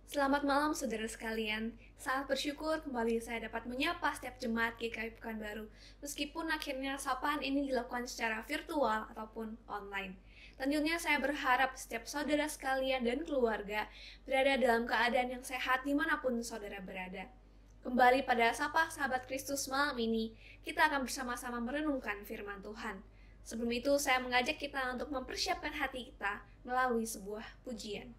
Selamat malam saudara sekalian. Sangat bersyukur kembali saya dapat menyapa setiap jemaat GKI Pekanbaru. Meskipun akhirnya sapaan ini dilakukan secara virtual ataupun online. Tentunya saya berharap setiap saudara sekalian dan keluarga berada dalam keadaan yang sehat dimanapun saudara berada. Kembali pada Sapa Sahabat Kristus malam ini, kita akan bersama-sama merenungkan firman Tuhan. Sebelum itu saya mengajak kita untuk mempersiapkan hati kita melalui sebuah pujian.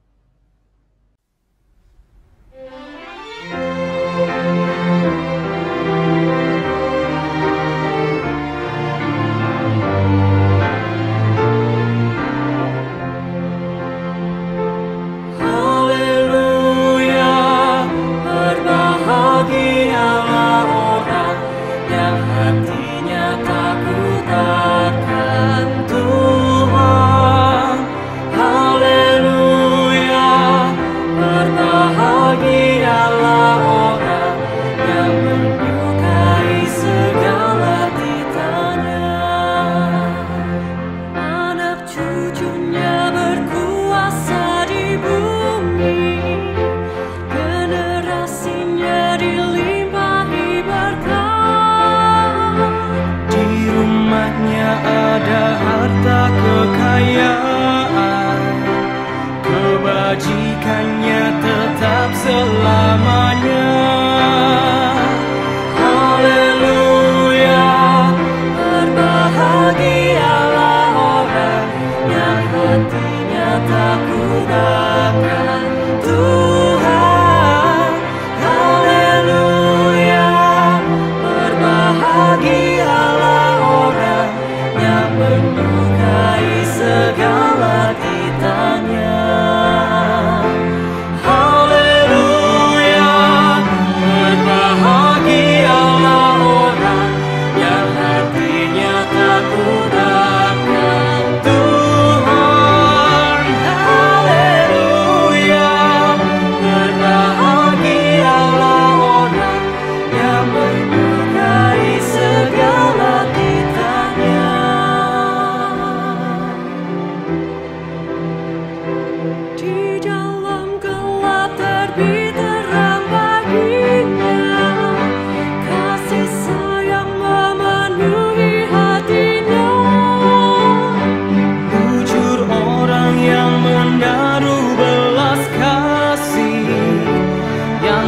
Kebajikannya tetap selamanya. Haleluya, berbahagialah orang yang hatinya takut akan Tuhan. Haleluya, berbahagialah orang yang menyukai segala titanya.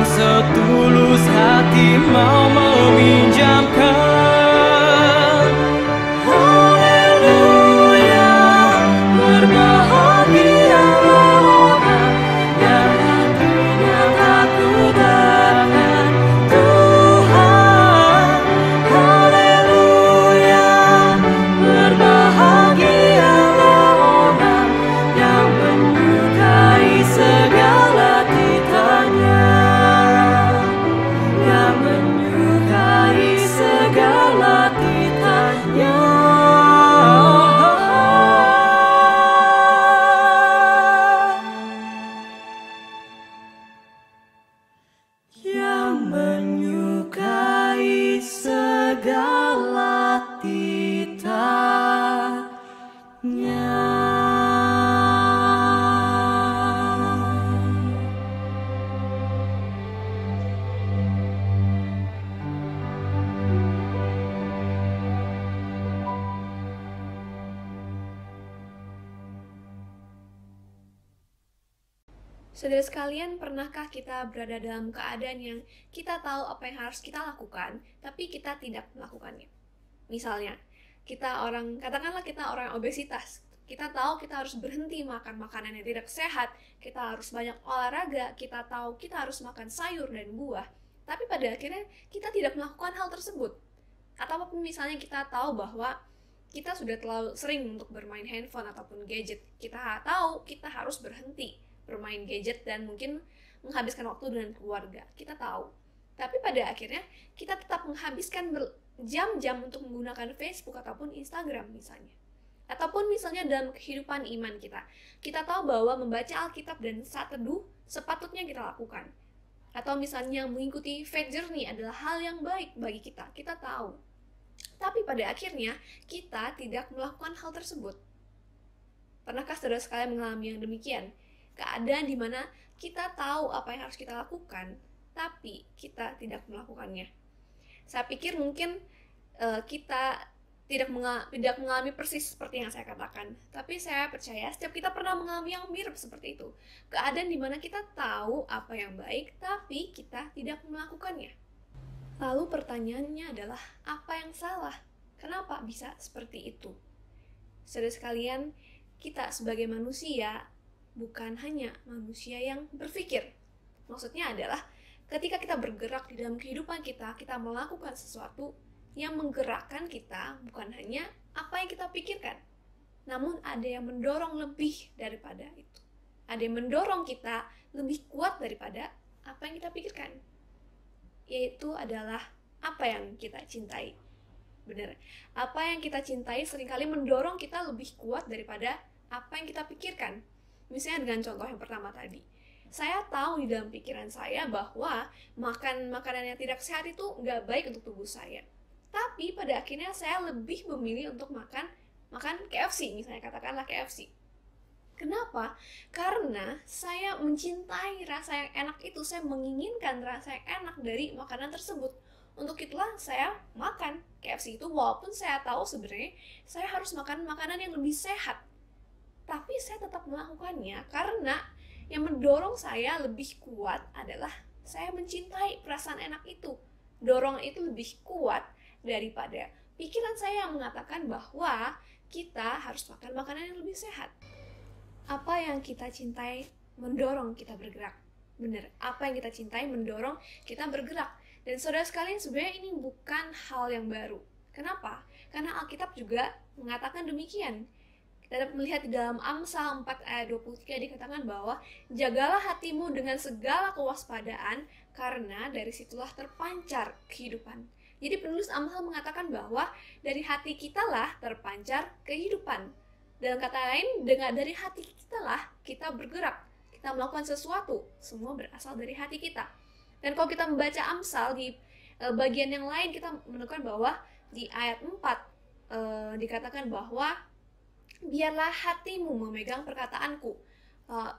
Setulus hati mau meminjamkan. Haleluya, berbahagialah orang yang hatinya takut akan Tuhan. Haleluya, berbahagialah orang yang menyukai segala titanya. Saudara sekalian, pernahkah kita berada dalam keadaan yang kita tahu apa yang harus kita lakukan, tapi kita tidak melakukannya? Misalnya, katakanlah kita orang obesitas. Kita tahu kita harus berhenti makan makanan yang tidak sehat, kita harus banyak olahraga, kita tahu kita harus makan sayur dan buah, tapi pada akhirnya kita tidak melakukan hal tersebut. Ataupun misalnya kita tahu bahwa kita sudah terlalu sering untuk bermain handphone ataupun gadget, kita tahu kita harus berhenti bermain gadget dan mungkin menghabiskan waktu dengan keluarga, kita tahu. Tapi pada akhirnya kita tetap menghabiskan jam-jam untuk menggunakan Facebook ataupun Instagram misalnya. Ataupun misalnya dalam kehidupan iman kita tahu bahwa membaca Alkitab dan saat teduh sepatutnya kita lakukan. Atau misalnya mengikuti faith journey adalah hal yang baik bagi kita tahu. Tapi pada akhirnya kita tidak melakukan hal tersebut. Pernahkah saudara sekalian mengalami yang demikian? Keadaan di mana kita tahu apa yang harus kita lakukan, tapi kita tidak melakukannya. Saya pikir mungkin kita tidak mengalami persis seperti yang saya katakan, tapi saya percaya setiap kita pernah mengalami yang mirip seperti itu. Keadaan di mana kita tahu apa yang baik, tapi kita tidak melakukannya. Lalu pertanyaannya adalah, apa yang salah? Kenapa bisa seperti itu? Saudara sekalian, kita sebagai manusia bukan hanya manusia yang berpikir. Maksudnya adalah, ketika kita bergerak di dalam kehidupan kita, kita melakukan sesuatu yang menggerakkan kita bukan hanya apa yang kita pikirkan, namun ada yang mendorong lebih daripada itu. Ada yang mendorong kita lebih kuat daripada apa yang kita pikirkan, yaitu adalah apa yang kita cintai. Benar, apa yang kita cintai seringkali mendorong kita lebih kuat daripada apa yang kita pikirkan. Misalnya dengan contoh yang pertama tadi, saya tahu di dalam pikiran saya bahwa makan makanan yang tidak sehat itu nggak baik untuk tubuh saya. Tapi pada akhirnya saya lebih memilih untuk makan KFC, misalnya katakanlah KFC. Kenapa? Karena saya mencintai rasa yang enak itu, saya menginginkan rasa yang enak dari makanan tersebut. Untuk itulah saya makan KFC itu, walaupun saya tahu sebenarnya saya harus makan makanan yang lebih sehat. Tapi saya tetap melakukannya karena yang mendorong saya lebih kuat adalah saya mencintai perasaan enak itu. Dorongan itu lebih kuat daripada pikiran saya yang mengatakan bahwa kita harus makan makanan yang lebih sehat. Apa yang kita cintai mendorong kita bergerak. Benar, apa yang kita cintai mendorong kita bergerak. Dan saudara sekalian, sebenarnya ini bukan hal yang baru. Kenapa? Karena Alkitab juga mengatakan demikian. Kita melihat di dalam Amsal 4 ayat 23 dikatakan bahwa jagalah hatimu dengan segala kewaspadaan, karena dari situlah terpancar kehidupan. Jadi penulis Amsal mengatakan bahwa dari hati kita lah terpancar kehidupan. Dalam kata lain, dari hati kita lah kita bergerak, kita melakukan sesuatu, semua berasal dari hati kita. Dan kalau kita membaca Amsal di bagian yang lain, kita menemukan bahwa di ayat 4 dikatakan bahwa biarlah hatimu memegang perkataanku.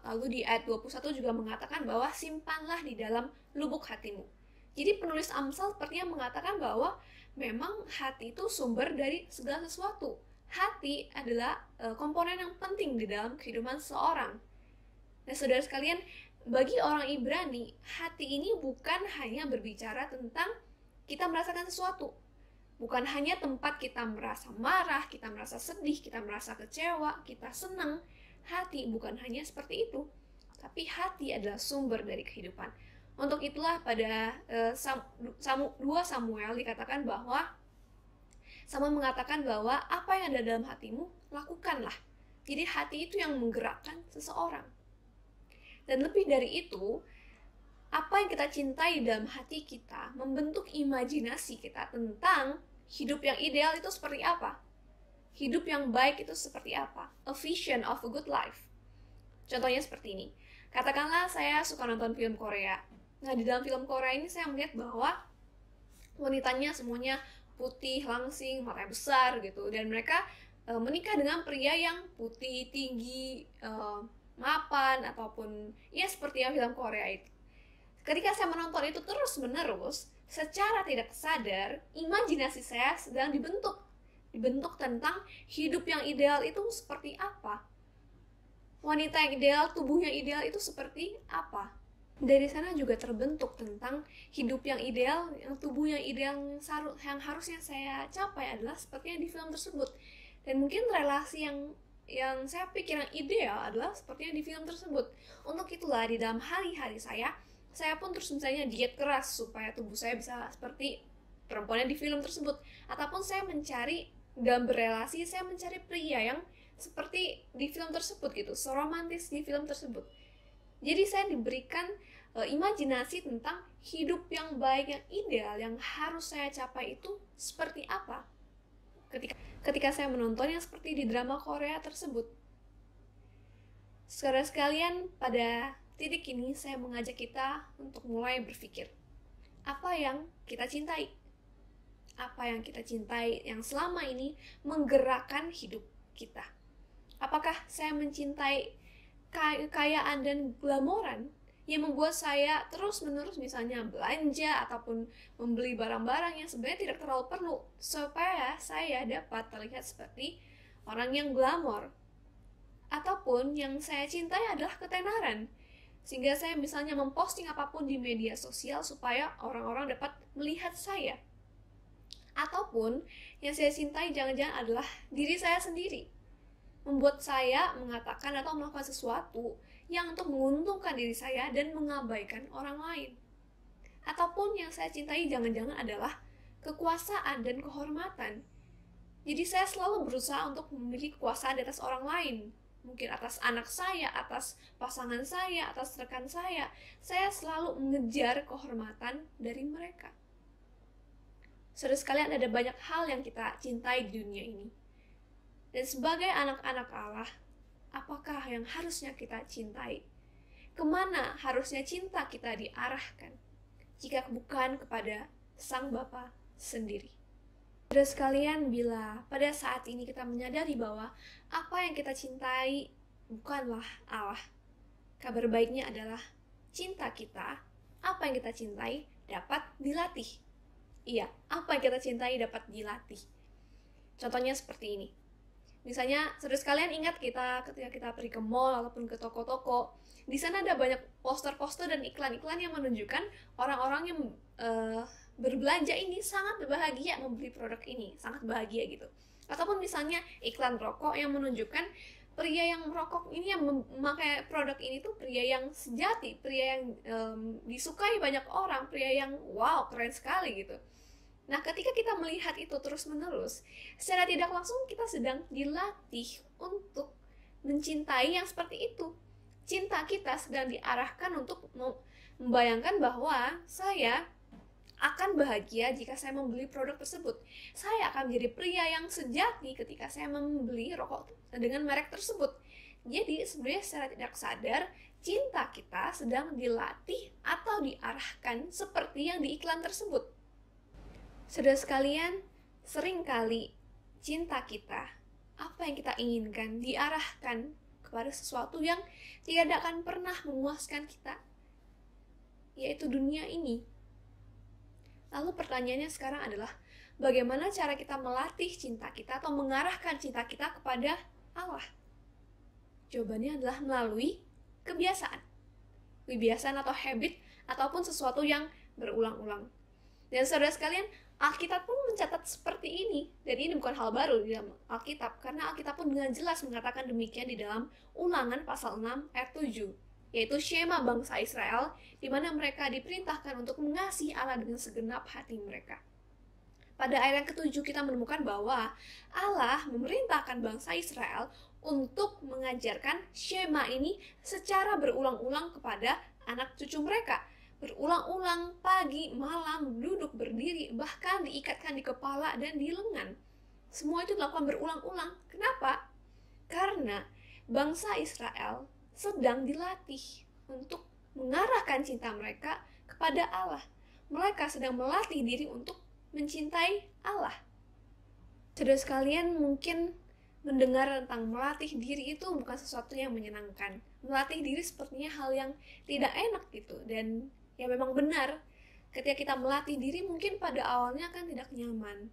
Lalu di ayat 21 juga mengatakan bahwa simpanlah di dalam lubuk hatimu. Jadi penulis Amsal sepertinya mengatakan bahwa memang hati itu sumber dari segala sesuatu. Hati adalah komponen yang penting di dalam kehidupan seseorang. Nah, saudara sekalian, bagi orang Ibrani, hati ini bukan hanya berbicara tentang kita merasakan sesuatu. Bukan hanya tempat kita merasa marah, kita merasa sedih, kita merasa kecewa, kita senang. Hati bukan hanya seperti itu. Tapi hati adalah sumber dari kehidupan. Untuk itulah pada 2 Samuel dikatakan bahwa Samuel mengatakan bahwa apa yang ada dalam hatimu, lakukanlah. Jadi hati itu yang menggerakkan seseorang. Dan lebih dari itu, apa yang kita cintai dalam hati kita membentuk imajinasi kita tentang hidup yang ideal itu seperti apa. Hidup yang baik itu seperti apa. A vision of a good life. Contohnya seperti ini. Katakanlah saya suka nonton film Korea. Nah, di dalam film Korea ini saya melihat bahwa wanitanya semuanya putih, langsing, matanya besar gitu. Dan mereka menikah dengan pria yang putih, tinggi, mapan, ataupun ya seperti yang film Korea itu. Ketika saya menonton itu terus-menerus, secara tidak sadar, imajinasi saya sedang dibentuk tentang hidup yang ideal itu seperti apa. Wanita yang ideal, tubuh yang ideal itu seperti apa. Dari sana juga terbentuk tentang hidup yang ideal, yang tubuh yang ideal yang harusnya saya capai adalah seperti yang di film tersebut. Dan mungkin relasi yang saya pikir yang ideal adalah seperti yang di film tersebut. Untuk itulah di dalam hari-hari saya pun terus misalnya diet keras supaya tubuh saya bisa seperti perempuan yang di film tersebut. Ataupun saya mencari dalam berrelasi, saya mencari pria yang seperti di film tersebut gitu, seromantis di film tersebut. Jadi saya diberikan imajinasi tentang hidup yang baik, yang ideal, yang harus saya capai itu seperti apa ketika saya menonton yang seperti di drama Korea tersebut. Saudara sekalian, pada titik ini saya mengajak kita untuk mulai berpikir, apa yang kita cintai? Apa yang kita cintai yang selama ini menggerakkan hidup kita? Apakah saya mencintai kekayaan dan glamoran? yang membuat saya terus-menerus misalnya belanja ataupun membeli barang-barang yang sebenarnya tidak terlalu perlu supaya saya dapat terlihat seperti orang yang glamor. Ataupun yang saya cintai adalah ketenaran, sehingga saya misalnya memposting apapun di media sosial supaya orang-orang dapat melihat saya. Ataupun yang saya cintai jangan-jangan adalah diri saya sendiri, membuat saya mengatakan atau melakukan sesuatu yang untuk menguntungkan diri saya dan mengabaikan orang lain. Ataupun yang saya cintai jangan-jangan adalah kekuasaan dan kehormatan. Jadi saya selalu berusaha untuk memiliki kekuasaan di atas orang lain. Mungkin atas anak saya, atas pasangan saya, atas rekan saya. Saya selalu mengejar kehormatan dari mereka. Saudara sekalian, ada banyak hal yang kita cintai di dunia ini. Dan sebagai anak-anak Allah, apakah yang harusnya kita cintai? Kemana harusnya cinta kita diarahkan? Jika bukan kepada Sang Bapa sendiri. Saudara sekalian, bila pada saat ini kita menyadari bahwa apa yang kita cintai bukanlah Allah, kabar baiknya adalah cinta kita, apa yang kita cintai dapat dilatih. Iya, apa yang kita cintai dapat dilatih. Contohnya seperti ini. Misalnya, saudara sekalian ingat ketika kita pergi ke mall ataupun ke toko-toko, di sana ada banyak poster-poster dan iklan-iklan yang menunjukkan orang-orang yang berbelanja ini sangat bahagia membeli produk ini, sangat bahagia gitu. Ataupun misalnya iklan rokok yang menunjukkan pria yang merokok ini, yang memakai produk ini tuh pria yang sejati, pria yang disukai banyak orang, pria yang wow, keren sekali gitu. Nah, ketika kita melihat itu terus-menerus, secara tidak langsung kita sedang dilatih untuk mencintai yang seperti itu. Cinta kita sedang diarahkan untuk membayangkan bahwa saya akan bahagia jika saya membeli produk tersebut. Saya akan menjadi pria yang sejati ketika saya membeli rokok dengan merek tersebut. Jadi sebenarnya secara tidak sadar, cinta kita sedang dilatih atau diarahkan seperti yang di iklan tersebut. Saudara sekalian, seringkali cinta kita, apa yang kita inginkan, diarahkan kepada sesuatu yang tidak akan pernah memuaskan kita, yaitu dunia ini. Lalu pertanyaannya sekarang adalah, bagaimana cara kita melatih cinta kita atau mengarahkan cinta kita kepada Allah? Jawabannya adalah melalui kebiasaan. Kebiasaan atau habit, ataupun sesuatu yang berulang-ulang. Dan saudara sekalian, Alkitab pun mencatat seperti ini. Dan ini bukan hal baru di dalam Alkitab, karena Alkitab pun dengan jelas mengatakan demikian di dalam Ulangan pasal 6 ayat 7. Yaitu Shema bangsa Israel, di mana mereka diperintahkan untuk mengasihi Allah dengan segenap hati mereka. Pada ayat yang ke-7 kita menemukan bahwa Allah memerintahkan bangsa Israel untuk mengajarkan Shema ini secara berulang-ulang kepada anak cucu mereka. Berulang-ulang, pagi, malam, duduk, berdiri, bahkan diikatkan di kepala dan di lengan. Semua itu dilakukan berulang-ulang. Kenapa? Karena bangsa Israel sedang dilatih untuk mengarahkan cinta mereka kepada Allah. Mereka sedang melatih diri untuk mencintai Allah. Saudara sekalian, mungkin mendengar tentang melatih diri itu bukan sesuatu yang menyenangkan. Melatih diri sepertinya hal yang tidak enak gitu. Dan ya memang benar, ketika kita melatih diri mungkin pada awalnya kan tidak nyaman.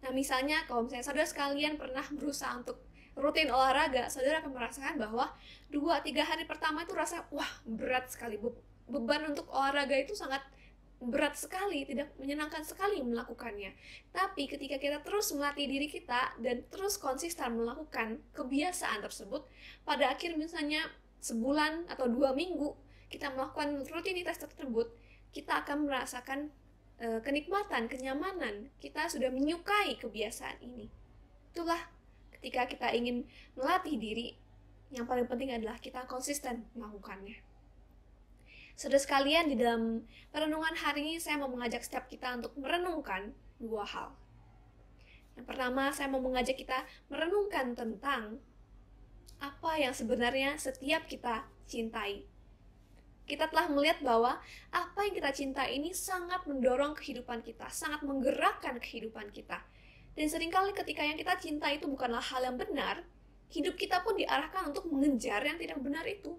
Nah misalnya kalau misalnya saudara sekalian pernah berusaha untuk rutin olahraga, saudara akan merasakan bahwa 2-3 hari pertama itu rasa wah berat sekali, beban untuk olahraga itu sangat berat sekali, tidak menyenangkan sekali melakukannya. Tapi ketika kita terus melatih diri kita dan terus konsisten melakukan kebiasaan tersebut, pada akhir misalnya sebulan atau 2 minggu kita melakukan rutinitas tersebut, kita akan merasakan kenikmatan, kenyamanan. Kita sudah menyukai kebiasaan ini. Itulah ketika kita ingin melatih diri, yang paling penting adalah kita konsisten melakukannya. Saudara sekalian, di dalam perenungan hari ini saya mau mengajak setiap kita untuk merenungkan 2 hal. Yang pertama, saya mau mengajak kita merenungkan tentang apa yang sebenarnya setiap kita cintai. Kita telah melihat bahwa apa yang kita cinta ini sangat mendorong kehidupan kita, sangat menggerakkan kehidupan kita. Dan seringkali ketika yang kita cinta itu bukanlah hal yang benar, hidup kita pun diarahkan untuk mengejar yang tidak benar itu.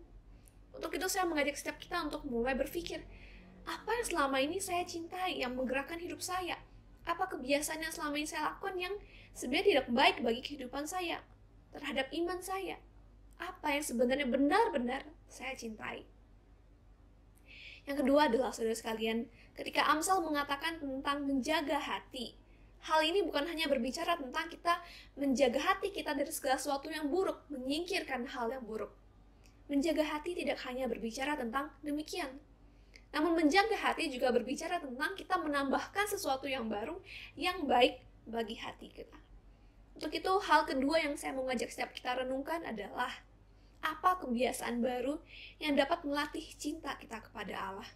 Untuk itu saya mengajak setiap kita untuk mulai berpikir, apa yang selama ini saya cintai yang menggerakkan hidup saya? Apa kebiasaan yang selama ini saya lakukan yang sebenarnya tidak baik bagi kehidupan saya, terhadap iman saya? Apa yang sebenarnya benar-benar saya cintai? Yang kedua adalah, saudara sekalian, ketika Amsal mengatakan tentang menjaga hati, hal ini bukan hanya berbicara tentang kita menjaga hati kita dari segala sesuatu yang buruk, menyingkirkan hal yang buruk. Menjaga hati tidak hanya berbicara tentang demikian. Namun menjaga hati juga berbicara tentang kita menambahkan sesuatu yang baru, yang baik bagi hati kita. Untuk itu, hal kedua yang saya mau ngajak setiap kita renungkan adalah, apa kebiasaan baru yang dapat melatih cinta kita kepada Allah?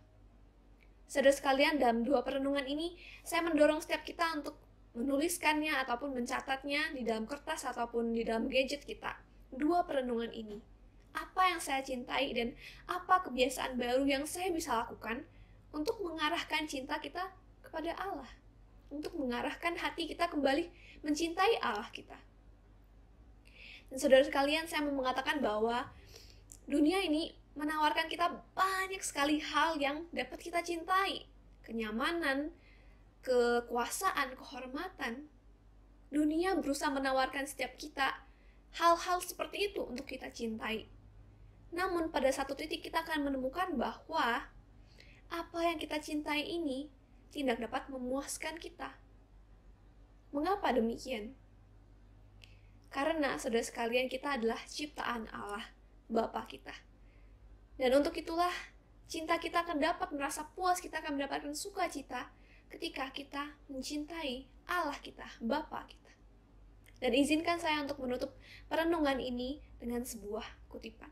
Saudara sekalian, dalam dua perenungan ini, saya mendorong setiap kita untuk menuliskannya ataupun mencatatnya di dalam kertas ataupun di dalam gadget kita. Dua perenungan ini. Apa yang saya cintai dan apa kebiasaan baru yang saya bisa lakukan untuk mengarahkan cinta kita kepada Allah. Untuk mengarahkan hati kita kembali mencintai Allah kita. Dan saudara sekalian, saya mau mengatakan bahwa dunia ini menawarkan kita banyak sekali hal yang dapat kita cintai. Kenyamanan, kekuasaan, kehormatan. Dunia berusaha menawarkan setiap kita hal-hal seperti itu untuk kita cintai. Namun pada satu titik kita akan menemukan bahwa apa yang kita cintai ini tidak dapat memuaskan kita. Mengapa demikian? Karena saudara sekalian, kita adalah ciptaan Allah, Bapa kita. Dan untuk itulah cinta kita akan dapat merasa puas, kita akan mendapatkan sukacita ketika kita mencintai Allah kita, Bapa kita. Dan izinkan saya untuk menutup perenungan ini dengan sebuah kutipan.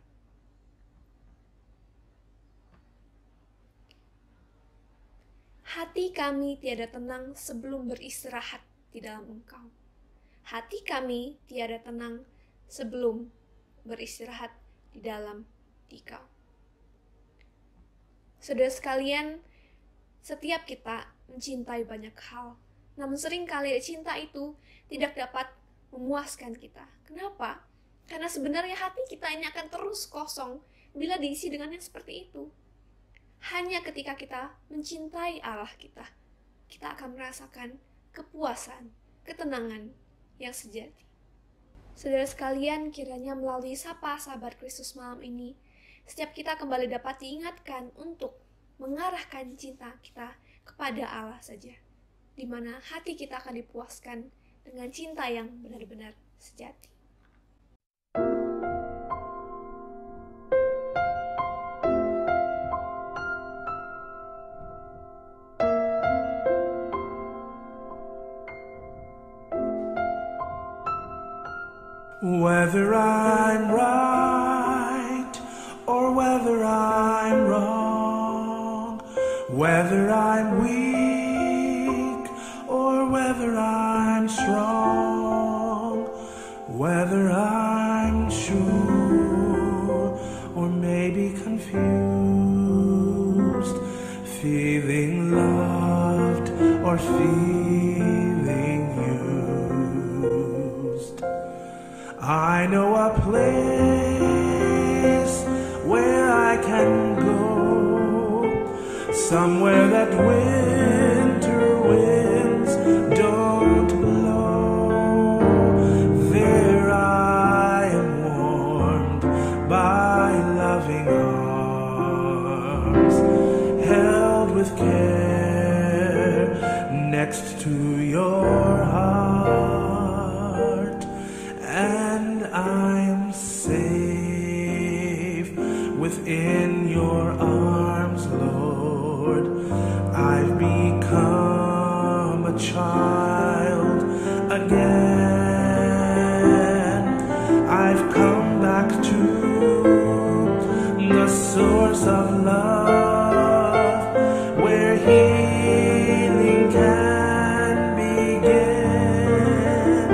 Hati kami tiada tenang sebelum beristirahat di dalam Engkau. Hati kami tiada tenang sebelum beristirahat di dalam Dikau. Saudara sekalian, setiap kita mencintai banyak hal, namun seringkali cinta itu tidak dapat memuaskan kita. Kenapa? Karena sebenarnya hati kita ini akan terus kosong bila diisi dengan yang seperti itu. Hanya ketika kita mencintai Allah kita akan merasakan kepuasan, ketenangan yang sejati. Saudara sekalian, kiranya melalui Sapa Sahabat Kristus malam ini, setiap kita kembali dapat diingatkan untuk mengarahkan cinta kita kepada Allah saja, di mana hati kita akan dipuaskan dengan cinta yang benar-benar sejati. Whether I'm right or whether I'm wrong, whether I'm weak or whether I'm strong, whether I'm sure or maybe confused, feeling loved or feeling used, I know a place where I can go, somewhere that winter winds don't blow. There I am warmed by loving arms, held with care next to your heart, and I'm safe within your arms, Lord. I've become a child again. I've come back to the source of love, where healing can begin.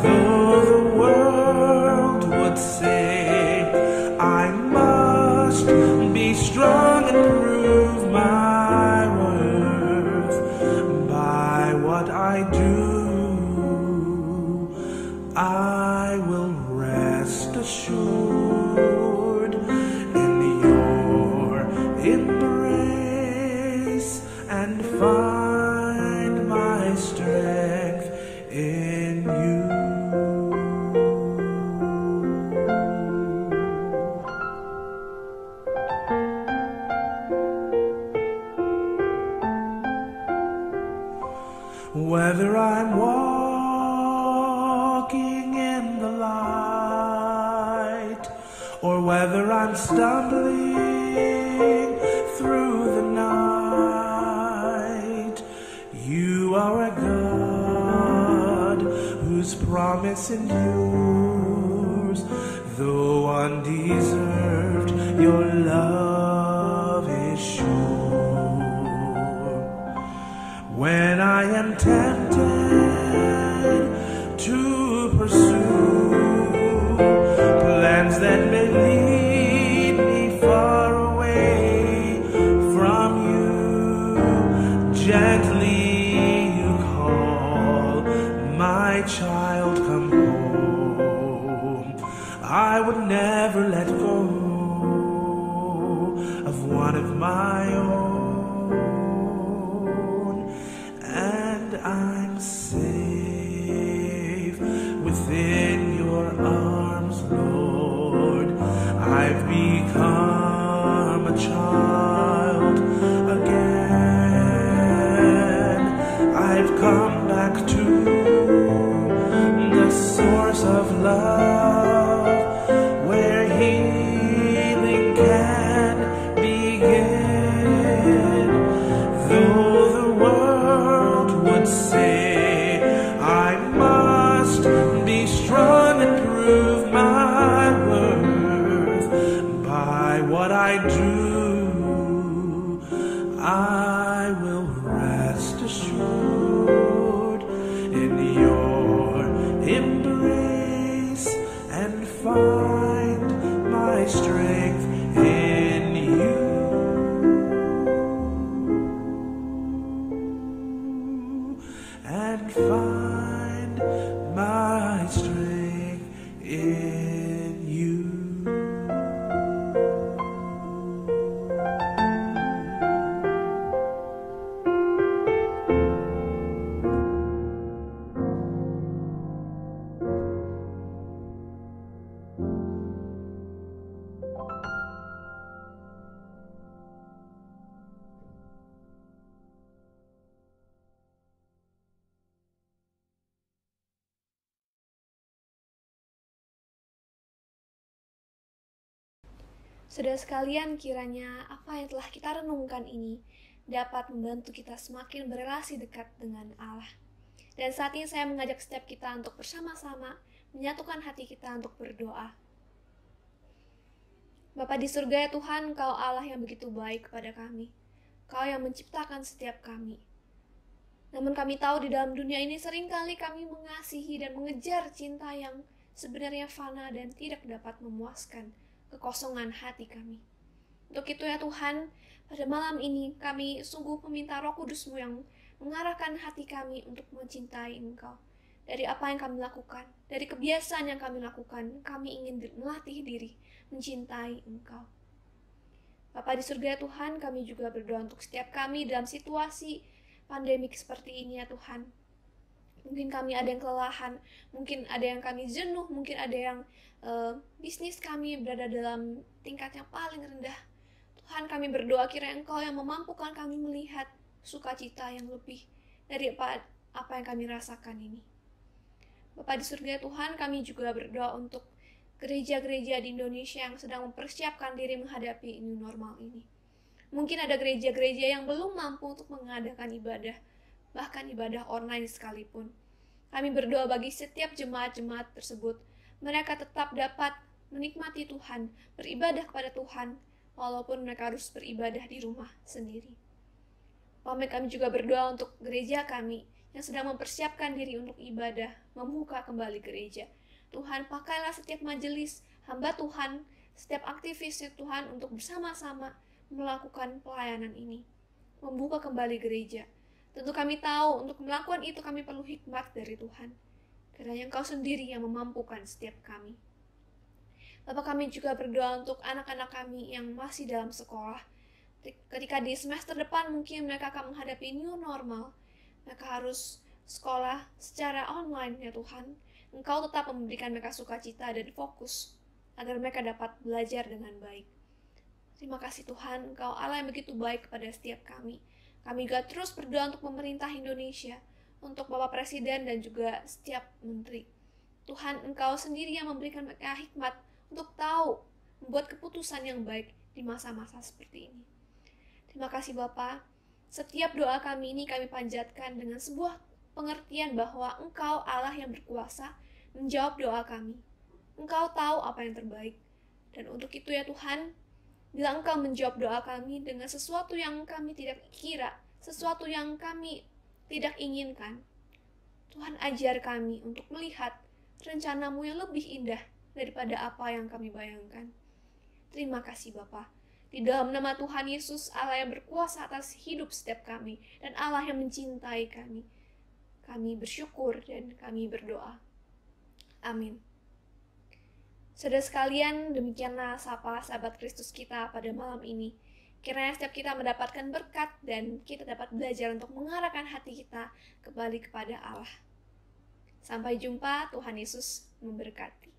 Though the world would say I must be strong and prove my worth by what I do, I will rest assured in find my strength in you. Whether I'm walking in the light, or whether I'm stumbling through the night, you are a God whose promise endures. Though undeserved, your love is sure. When I am tempted to pursue plans that may lead me far away from you, gently you call, my child, come home. I would never let go of one of my own. I'm safe within your arms, Lord. I've become a child again. I've come back to the source of love, where healing can begin. Though the world would say I must be strong and prove my worth by what I do, I will rest assured in your embrace and find my strength in you. And find my strength in you. Saudara sekalian, kiranya apa yang telah kita renungkan ini dapat membantu kita semakin berelasi dekat dengan Allah. Dan saat ini saya mengajak setiap kita untuk bersama-sama menyatukan hati kita untuk berdoa. Bapa di surga ya Tuhan, Kau Allah yang begitu baik kepada kami. Kau yang menciptakan setiap kami. Namun kami tahu di dalam dunia ini seringkali kami mengasihi dan mengejar cinta yang sebenarnya fana dan tidak dapat memuaskan kekosongan hati kami. Untuk itu ya Tuhan, pada malam ini kami sungguh meminta Roh Kudus-Mu yang mengarahkan hati kami untuk mencintai Engkau. Dari apa yang kami lakukan, dari kebiasaan yang kami lakukan, kami ingin melatih diri mencintai Engkau. Bapa di surga ya Tuhan, kami juga berdoa untuk setiap kami dalam situasi pandemik seperti ini ya Tuhan. Mungkin kami ada yang kelelahan, mungkin ada yang kami jenuh, mungkin ada yang bisnis kami berada dalam tingkat yang paling rendah. Tuhan, kami berdoa kiranya Engkau yang memampukan kami melihat sukacita yang lebih dari apa yang kami rasakan ini. Bapa di surga Tuhan, kami juga berdoa untuk gereja-gereja di Indonesia yang sedang mempersiapkan diri menghadapi new normal ini. Mungkin ada gereja-gereja yang belum mampu untuk mengadakan ibadah, bahkan ibadah online sekalipun. Kami berdoa bagi setiap jemaat-jemaat tersebut, mereka tetap dapat menikmati Tuhan, beribadah kepada Tuhan, walaupun mereka harus beribadah di rumah sendiri. Kami juga berdoa untuk gereja kami yang sedang mempersiapkan diri untuk ibadah, membuka kembali gereja. Tuhan, pakailah setiap majelis hamba Tuhan, setiap aktivis Tuhan untuk bersama-sama melakukan pelayanan ini, membuka kembali gereja. Tentu kami tahu untuk melakukan itu kami perlu hikmat dari Tuhan. Kiranya Engkau sendiri yang memampukan setiap kami. Bapak, kami juga berdoa untuk anak-anak kami yang masih dalam sekolah. Ketika di semester depan mungkin mereka akan menghadapi new normal, mereka harus sekolah secara online ya Tuhan. Engkau tetap memberikan mereka sukacita dan fokus agar mereka dapat belajar dengan baik. Terima kasih Tuhan, Engkau Allah yang begitu baik kepada setiap kami. Kami juga terus berdoa untuk pemerintah Indonesia, untuk Bapak Presiden dan juga setiap menteri. Tuhan, Engkau sendiri yang memberikan mereka hikmat untuk tahu, membuat keputusan yang baik di masa-masa seperti ini. Terima kasih Bapak. Setiap doa kami ini kami panjatkan dengan sebuah pengertian bahwa Engkau Allah yang berkuasa menjawab doa kami. Engkau tahu apa yang terbaik. Dan untuk itu ya Tuhan, bila Engkau menjawab doa kami dengan sesuatu yang kami tidak kira, sesuatu yang kami tidak inginkan, Tuhan ajar kami untuk melihat rencana-Mu yang lebih indah daripada apa yang kami bayangkan. Terima kasih Bapa. Di dalam nama Tuhan Yesus, Allah yang berkuasa atas hidup setiap kami, dan Allah yang mencintai kami. Kami bersyukur dan kami berdoa. Amin. Saudara sekalian, demikianlah sapa sahabat Kristus kita pada malam ini. Kiranya setiap kita mendapatkan berkat dan kita dapat belajar untuk mengarahkan hati kita kembali kepada Allah. Sampai jumpa, Tuhan Yesus memberkati.